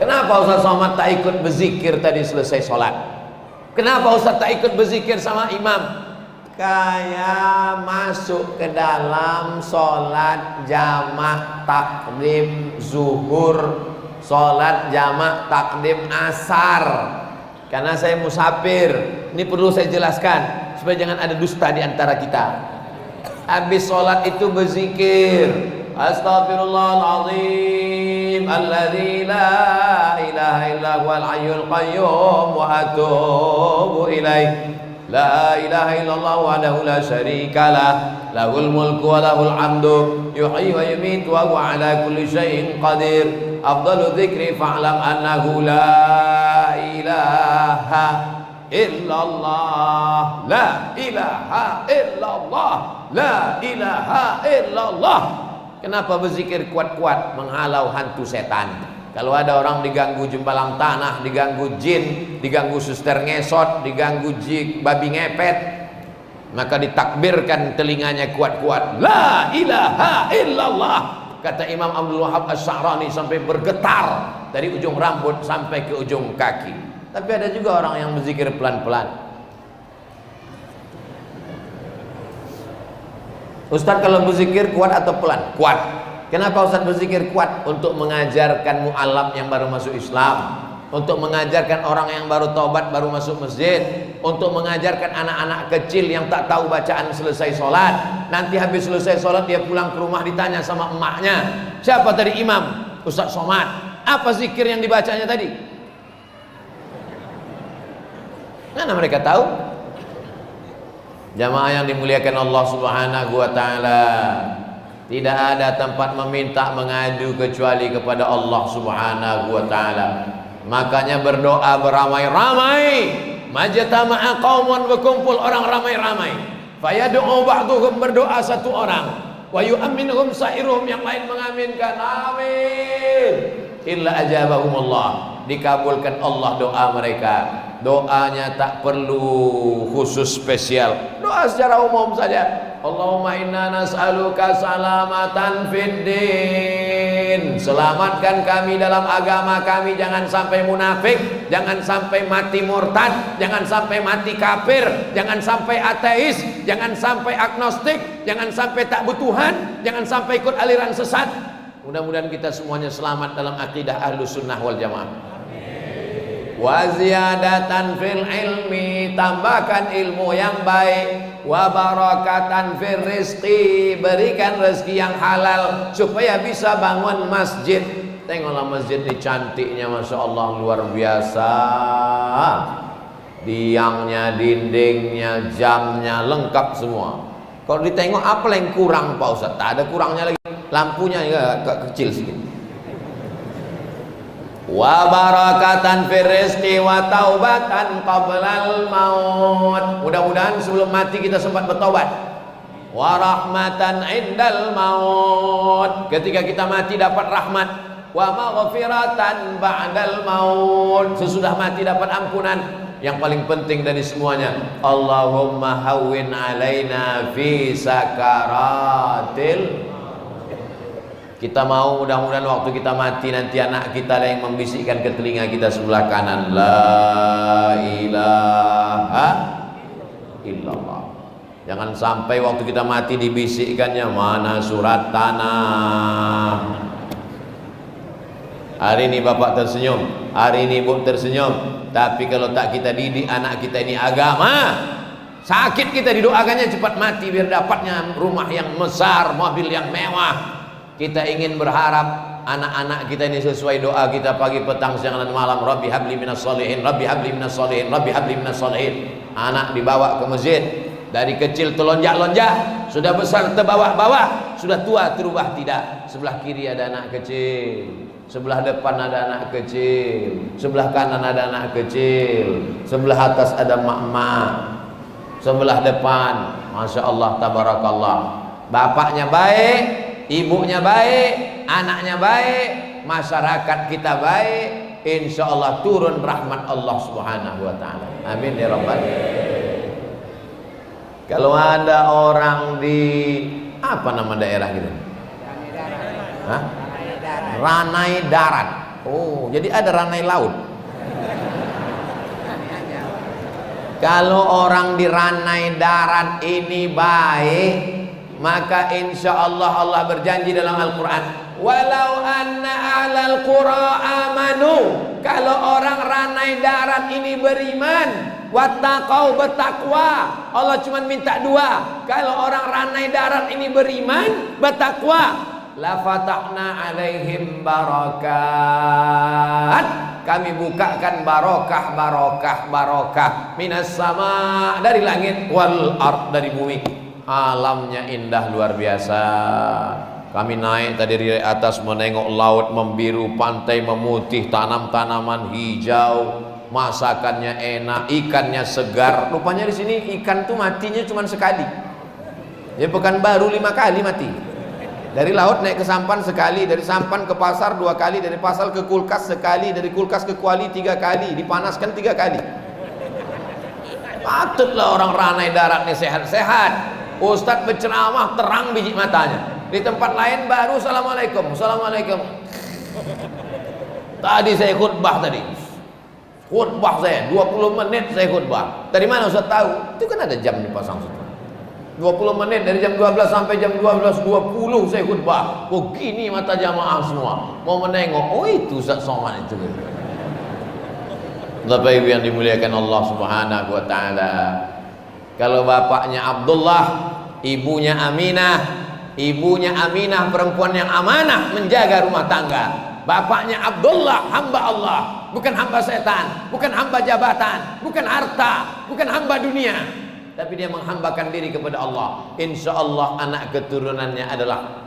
Kenapa Ustaz Somad tak ikut berzikir tadi selesai sholat? Kenapa Ustaz tak ikut berzikir sama imam? Kayak masuk ke dalam sholat jamak takdim zuhur, sholat jamak takdim asar. Karena saya musafir, ini perlu saya jelaskan supaya jangan ada dusta di antara kita. Habis sholat itu berzikir, Astaghfirullahaladzim alladzi la ilaha illa huwal hayyul qayyum wa atubu ilaih. La ilaha illallah wahdahu la syarika lah, lahul mulku wa lahul hamdu, yuhyi wa yumiitu wa huwa ala kulli syai'in qadir. Afdalu dzikri fa'lam annahu la ilaha illallah, la ilaha illallah, la ilaha illallah. Kenapa berzikir kuat-kuat? Menghalau hantu setan. Kalau ada orang diganggu jembalang tanah, diganggu jin, diganggu suster ngesot, diganggu babi ngepet, maka ditakbirkan telinganya kuat-kuat, la ilaha illallah. Kata Imam Abdul Wahab Asy-Sya'rani sampai bergetar dari ujung rambut sampai ke ujung kaki. Tapi ada juga orang yang berzikir pelan-pelan. Ustaz, kalau berzikir kuat atau pelan? Kuat. Kenapa Ustaz berzikir kuat? Untuk mengajarkan mu'alaf yang baru masuk Islam, untuk mengajarkan orang yang baru taubat, baru masuk masjid, untuk mengajarkan anak-anak kecil yang tak tahu bacaan selesai sholat. Nanti habis selesai sholat dia pulang ke rumah ditanya sama emaknya, siapa tadi imam? Ustaz Somad. Apa zikir yang dibacanya tadi? Mana mereka tahu? Jamaah yang dimuliakan Allah Subhanahu wa ta'ala, tidak ada tempat meminta mengadu kecuali kepada Allah Subhanahu wa ta'ala. Makanya berdoa beramai-ramai. Majtama'a qaumun, berkumpul orang ramai-ramai. Fayad'u ba'duhum, berdoa satu orang. Wa yu'minuhum sa'iruhum, yang lain mengaminkan amin. Illa ajabahumullah, dikabulkan Allah doa mereka. Doanya tak perlu khusus spesial, doa secara umum saja. Allahumma inna nas'aluka salamatan fid din, selamatkan kami dalam agama kami, jangan sampai munafik, jangan sampai mati murtad, jangan sampai mati kafir, jangan sampai ateis, jangan sampai agnostik, jangan sampai tak butuhan, jangan sampai ikut aliran sesat. Mudah-mudahan kita semuanya selamat dalam akidah Ahlus Sunnah wal Jamaah. Wa ziyadatan fil ilmi, tambahkan ilmu yang baik. Wa barakatan fil rizqi, berikan rezeki yang halal supaya bisa bangun masjid. Tengoklah masjid ini cantiknya, Masya Allah, luar biasa. Tiangnya, dindingnya, jamnya, lengkap semua. Kalau ditengok apa yang kurang Pak Ustaz? Tak ada kurangnya lagi, lampunya agak kecil sedikit. Wa barakatan fir rizqi wa taubatan qablal maut, mudah-mudahan sebelum mati kita sempat bertobat. Wa rahmatan indal maut, ketika kita mati dapat rahmat. Wa maghfiratan ba'dal maut, sesudah mati dapat ampunan. Yang paling penting dari semuanya, Allahumma hawwin alaina fi sakaratil. Kita mau mudah-mudahan waktu kita mati nanti anak kita yang membisikkan ke telinga kita sebelah kanan, la ilaha illallah. Jangan sampai waktu kita mati dibisikkannya, mana surat tanah. Hari ini bapak tersenyum, hari ini ibu tersenyum, tapi kalau tak kita didik anak kita ini agama, sakit kita didoakannya cepat mati biar dapatnya rumah yang besar, mobil yang mewah. Kita ingin berharap anak-anak kita ini sesuai doa kita pagi, petang, siang, dan malam. Rabbi habli minas sholihin, Rabbi habli minas sholihin, Rabbi habli minas sholihin. Anak dibawa ke masjid, dari kecil telonjak-lonjak, sudah besar terbawa-bawa, sudah tua terubah tidak. Sebelah kiri ada anak kecil, sebelah depan ada anak kecil, sebelah kanan ada anak kecil, sebelah atas ada mak-mak, sebelah depan, Masya Allah, tabarakallah. Bapaknya baik, ibunya baik, anaknya baik, masyarakat kita baik, insya Allah turun rahmat Allah Subhanahu wa ta'ala. Amin ya rabbal alamin. Kalau ada orang di apa nama daerah gitu? Ranai Darat. Oh, jadi ada ranai laut. Kalau orang di ranai darat ini baik, maka insya Allah Allah berjanji dalam Al-Quran, walau anna ahlal qura amanu, kalau orang ranai darat ini beriman, wattaqau, bertakwa, Allah cuma minta dua, kalau orang ranai darat ini beriman, bertakwa, la fatahna alaihim barakat, kami bukakan barokah minas sama, dari langit, wal ard, dari bumi. Alamnya indah luar biasa. Kami naik tadi dari atas menengok laut membiru, pantai memutih, tanam-tanaman hijau, masakannya enak, ikannya segar. Rupanya di sini ikan tuh matinya cuma sekali. Ya Pekanbaru 5 kali mati. Dari laut naik ke sampan sekali, dari sampan ke pasar 2 kali, dari pasar ke kulkas sekali, dari kulkas ke kuali 3 kali, dipanaskan 3 kali. Patutlah orang ranai daratnya sehat-sehat. Ustadz berceramah terang biji matanya. Di tempat lain baru assalamualaikum, assalamualaikum. Tadi saya khutbah tadi. Khutbah saya 20 menit saya khutbah. Dari mana Ustadz tahu? Itu kan ada jam dipasang situ. 20 menit dari jam 12 sampai jam 12.20 saya khutbah. Oh gini mata jamaah semua mau menengok. Oh itu Ustaz Somad itu. Bapak Ibu yang dimuliakan Allah Subhanahu wa taala. Kalau bapaknya Abdullah, ibunya Aminah. Ibunya Aminah perempuan yang amanah menjaga rumah tangga. Bapaknya Abdullah hamba Allah, bukan hamba setan, bukan hamba jabatan, bukan harta, bukan hamba dunia, tapi dia menghambakan diri kepada Allah. Insya Allah anak keturunannya adalah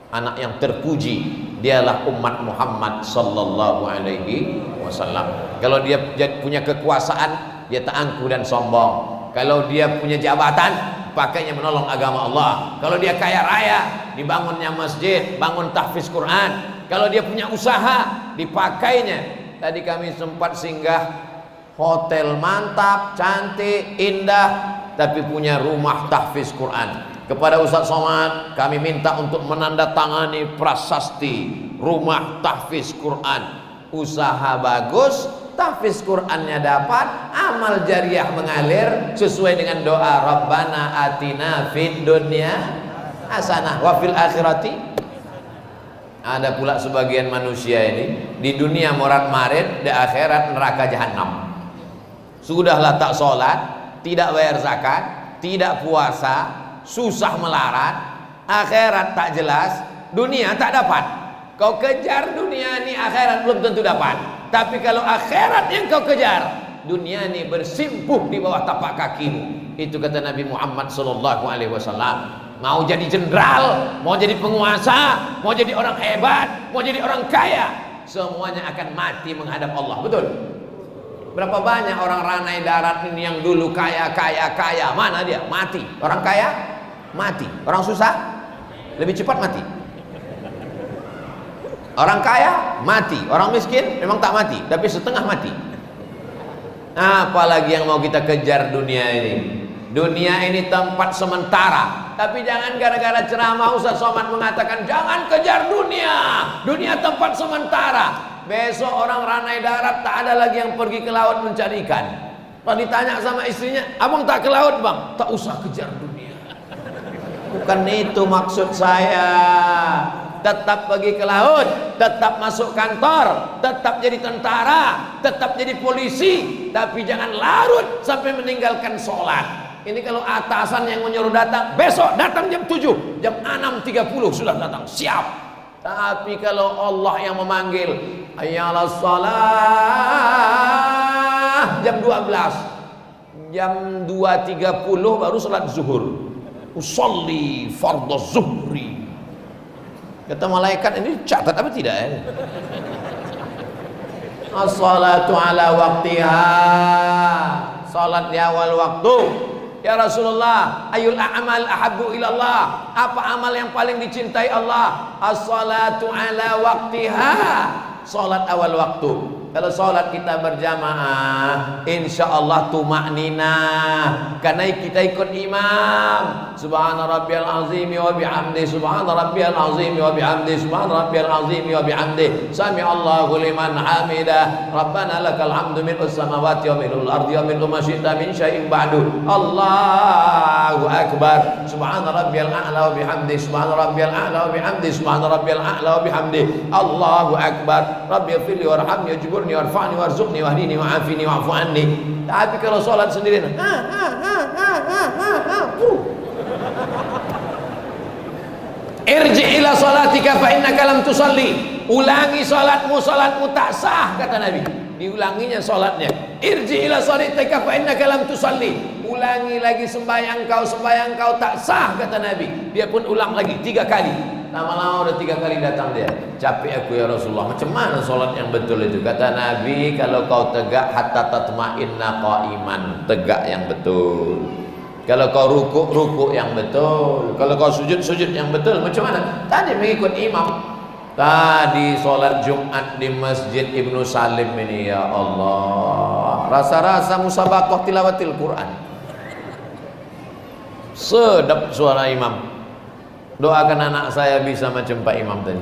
anak yang terpuji. Dialah umat Muhammad sallallahu alaihi wasallam. Kalau dia punya kekuasaan, dia tak angkuh dan sombong. Kalau dia punya jabatan, pakainya menolong agama Allah. Kalau dia kaya raya, dibangunnya masjid, bangun tahfiz Quran. Kalau dia punya usaha, dipakainya. Tadi kami sempat singgah hotel mantap, cantik, indah, tapi punya rumah tahfiz Quran. Kepada Ustaz Somad kami minta untuk menandatangani prasasti rumah tahfiz Quran. Usaha bagus, tahfiz Qurannya dapat, amal jariah mengalir sesuai dengan doa Rabbana atina fid dunya hasanah wa fil akhirati. Ada pula sebagian manusia ini di dunia morat-marit, di akhirat neraka jahanam. Sudahlah tak sholat, tidak bayar zakat, tidak puasa, susah melarat, akhirat tak jelas, dunia tak dapat. Kau kejar dunia ini, akhirat belum tentu dapat. Tapi kalau akhirat yang kau kejar, dunia ini bersimpuh di bawah tapak kakimu. Itu kata Nabi Muhammad SAW. Mau jadi jenderal, mau jadi penguasa, mau jadi orang hebat, mau jadi orang kaya, semuanya akan mati menghadap Allah. Betul? Berapa banyak orang ranai darat ini yang dulu kaya, mana dia? Mati. Orang kaya mati, orang susah lebih cepat mati. Orang kaya mati, orang miskin memang tak mati, tapi setengah mati. Apalagi yang mau kita kejar dunia ini. Dunia ini tempat sementara. Tapi jangan gara-gara ceramah Ustaz Somad mengatakan jangan kejar dunia, dunia tempat sementara. Besok orang ranai darat tak ada lagi yang pergi ke laut mencari ikan. Kalau ditanya sama istrinya, abang tak ke laut bang? Tak usah kejar dunia. Bukan itu maksud saya. Tetap pergi ke laut, tetap masuk kantor, tetap jadi tentara, tetap jadi polisi, tapi jangan larut sampai meninggalkan sholat. Ini kalau atasan yang menyuruh datang, besok datang jam 7, jam 6.30 sudah datang, siap. Tapi kalau Allah yang memanggil, ayalah salat, jam 12, jam 2.30 baru sholat zuhur. Usolli fardhu zuhri. Kata malaikat, ini catat apa tidak ya? As-salatu ala waqtiha, salat di awal waktu. Ya Rasulullah, ayul a'mal ahabbu ilallah, apa amal yang paling dicintai Allah? As-salatu ala waqtiha, salat awal waktu. Kalau sholat kita berjamaah, insya Allah tumakninah, karena kita ikut imam. Subhana rabbiyal azim wa bihamdi, subhana rabbiyal azim wa bihamdi, subhana rabbiyal azim wa bihamdi, sami Allahu liman hamidah, rabbana lakal hamdu mil'us samawati wa mil'ul ardi wa mil'u ma syi'ta min syai'in ba'du, Allahu akbar, subhana rabbiyal a'la wa bihamdi, subhana rabbiyal a'la wa bihamdi, subhana rabbiyal a'la wa bihamdi, Allahu akbar, rabbighfirli warhamni wajburni warfa'ni warzuqni wahdini wa'afini wa'fu anni. Tapi kalau sholat sendirian, irji ila sholatika fa innaka lam tusalli, ulangi sholatmu tak sah, kata Nabi. Diulanginya sholatnya, irji ila sholatika fa innaka lam tusalli, ulangi lagi sembahyang kau tak sah, kata Nabi. Dia pun ulang lagi 3 kali. Lama-lama udah 3 kali datang dia, capek aku ya Rasulullah, macam mana sholat yang betul itu? Kata Nabi, kalau kau tegak hatta tatma'inna qa'iman, tegak yang betul. Kalau kau rukuk yang betul. Kalau kau sujud yang betul. Macam mana? Tadi mengikut imam. Tadi sholat Jumat di Masjid Ibnu Salim ini, ya Allah, rasa-rasa musabaqah tilawatil Quran. Sedap suara imam. Doakan anak saya bisa macam Pak Imam tadi.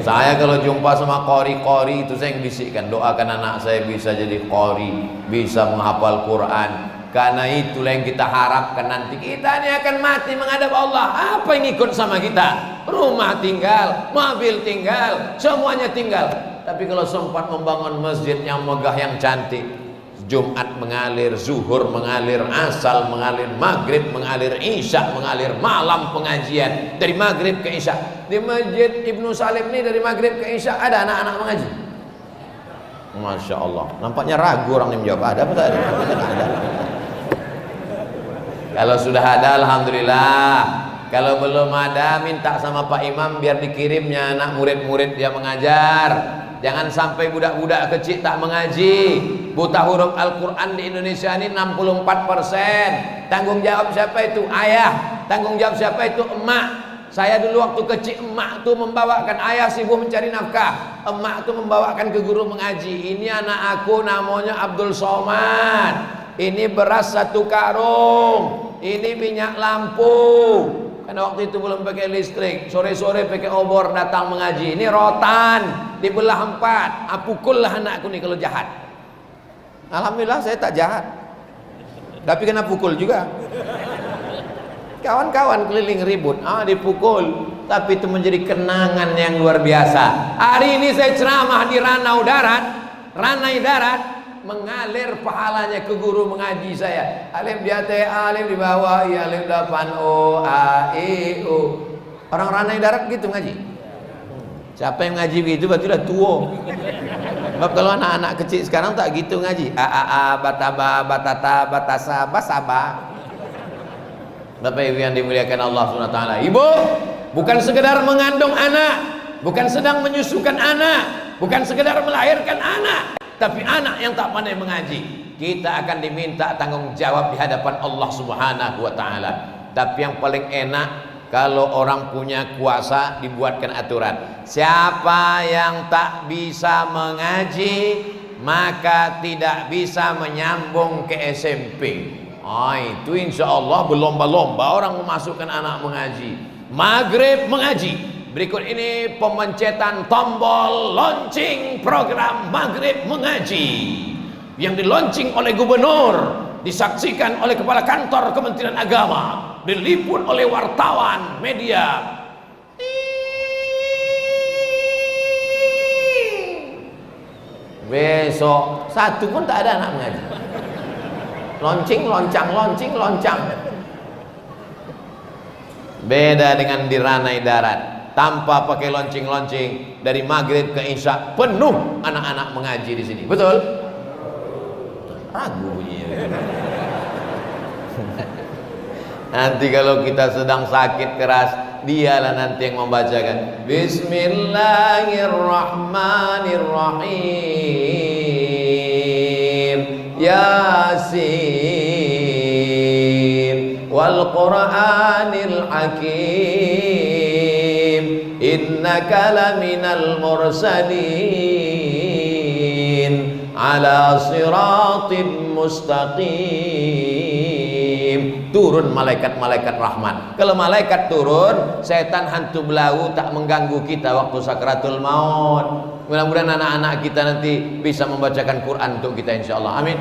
Saya kalau jumpa sama qori itu saya yang bisikkan, doakan anak saya bisa jadi qori, bisa menghafal Quran. Karena itulah yang kita harapkan nanti. Kita ini akan mati menghadap Allah. Apa yang ikut sama kita? Rumah tinggal, mobil tinggal, semuanya tinggal. Tapi kalau sempat membangun masjid yang megah, yang cantik, Jumat mengalir, zuhur mengalir, asal mengalir, maghrib mengalir, isya mengalir, malam pengajian dari maghrib ke isya. Di Masjid Ibnu Salim ini dari maghrib ke isya ada anak-anak mengaji. Masya Allah. Nampaknya ragu orang yang menjawab. Ada apa tak ada? Ada. Kalau sudah ada, alhamdulillah. Kalau belum ada, minta sama Pak Imam biar dikirimnya anak murid-murid dia mengajar. Jangan sampai budak-budak kecil tak mengaji. Buta huruf Al-Quran di Indonesia ini 64%. Tanggung jawab siapa itu? Ayah. Tanggung jawab siapa itu? Emak. Saya dulu waktu kecil, emak tuh membawakan, ayah sibuk mencari nafkah, emak tuh membawakan ke guru mengaji. Ini anak aku namanya Abdul Somad, ini beras 1 karung, ini minyak lampu. Karena waktu itu belum pakai listrik, sore-sore pakai obor datang mengaji. Ini rotan dibelah 4. Pukullah anakku nih kalau jahat. Alhamdulillah saya tak jahat, tapi kena pukul juga. Kawan-kawan keliling ribut, dipukul. Tapi itu menjadi kenangan yang luar biasa. Hari ini saya ceramah di Ranai Darat, mengalir pahalanya ke guru mengaji saya. Alif di atas, alif di bawah, alif depan, o, a, i, u. Orang Ranai Darat gitu ngaji. Siapa yang ngaji begitu berarti udah tua. Sebab kalau anak-anak kecil sekarang tak gitu ngaji. A, bataba, batata, batasa, basaba. Bapak Ibu yang dimuliakan Allah SWT, ibu bukan sekedar mengandung anak, bukan sedang menyusukan anak, bukan sekedar melahirkan anak, tapi anak yang tak pandai mengaji. Kita akan diminta tanggung jawab di hadapan Allah Subhanahu wa Ta'ala. Tapi yang paling enak kalau orang punya kuasa, dibuatkan aturan. Siapa yang tak bisa mengaji, maka tidak bisa menyambung ke SMP. Itu insya Allah berlomba-lomba orang memasukkan anak mengaji. Maghrib mengaji. Berikut ini pemencetan tombol launching program Maghrib mengaji yang dilaunching oleh gubernur, disaksikan oleh kepala kantor Kementerian Agama, diliput oleh wartawan media. Besok satu pun tak ada anak mengaji. Lonceng, loncang. Beda dengan di Ranai Darat, tanpa pakai lonceng, dari maghrib ke isya penuh anak-anak mengaji di sini. Betul? Ragu bunyinya. Nanti kalau kita sedang sakit keras, dialah nanti yang membacakan Bismillahirrahmanirrahim, Yasin wal Qur'anil Hakim, innaka laminal mursalin ala siratim mustaqim. Turun malaikat-malaikat rahmat. Kalau malaikat turun, setan hantu belau tak mengganggu kita waktu sakratul maut. Mudah-mudahan anak-anak kita nanti bisa membacakan Quran untuk kita, insyaallah. Amin.